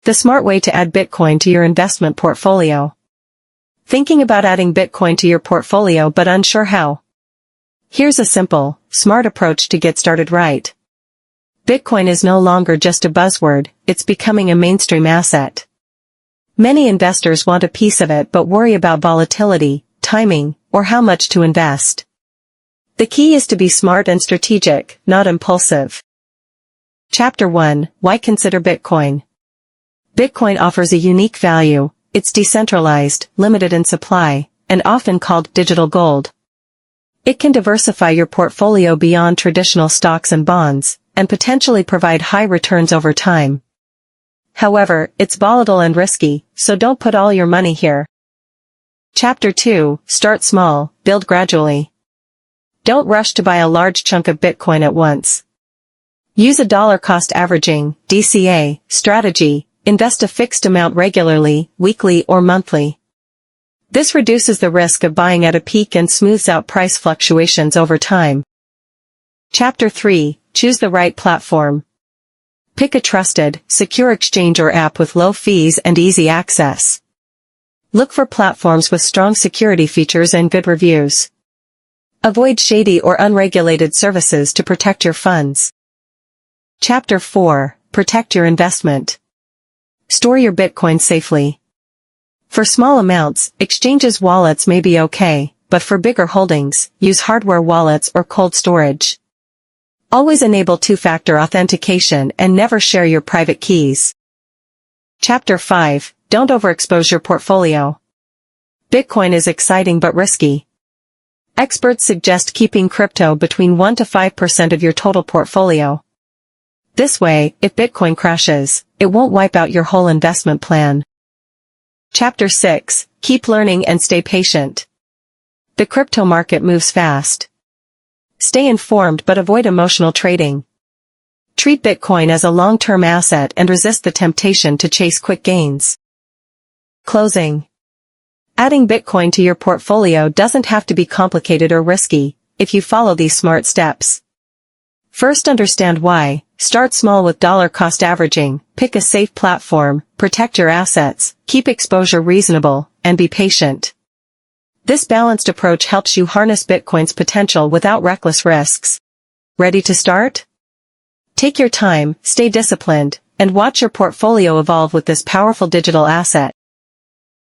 The smart way to add Bitcoin to your investment portfolio. Thinking about adding Bitcoin to your portfolio but unsure how? Here's a simple, smart approach to get started right. Bitcoin is no longer just a buzzword, it's becoming a mainstream asset. Many investors want a piece of it but worry about volatility, timing, or how much to invest. The key is to be smart and strategic, not impulsive. Chapter 1: Why consider Bitcoin? Bitcoin offers a unique value. It's decentralized, limited in supply, and often called digital gold. It can diversify your portfolio beyond traditional stocks and bonds, and potentially provide high returns over time. However, it's volatile and risky, so don't put all your money here. Chapter 2: Start small, build gradually. Don't rush to buy a large chunk of Bitcoin at once. Use a dollar cost averaging (DCA) strategy. Invest a fixed amount regularly, weekly or monthly. This reduces the risk of buying at a peak and smooths out price fluctuations over time. Chapter 3: Choose the right platform. Pick a trusted, secure exchange or app with low fees and easy access. Look for platforms with strong security features and good reviews. Avoid shady or unregulated services to protect your funds. Chapter 4: Protect your investment. Store your Bitcoin safely. For small amounts, exchanges wallets may be okay, but for bigger holdings, use hardware wallets or cold storage. Always enable two-factor authentication and never share your private keys. Chapter 5: Don't overexpose your portfolio. Bitcoin is exciting but risky. Experts suggest keeping crypto between 1 to 5% of your total portfolio. This way, if Bitcoin crashes, it won't wipe out your whole investment plan. Chapter 6: Keep learning and stay patient. The crypto market moves fast. Stay informed but avoid emotional trading. Treat Bitcoin as a long-term asset and resist the temptation to chase quick gains. Closing. Adding Bitcoin to your portfolio doesn't have to be complicated or risky, if you follow these smart steps. First, understand why. Start small with dollar cost averaging, pick a safe platform, protect your assets, keep exposure reasonable, and be patient. This balanced approach helps you harness Bitcoin's potential without reckless risks. Ready to start? Take your time, stay disciplined, and watch your portfolio evolve with this powerful digital asset.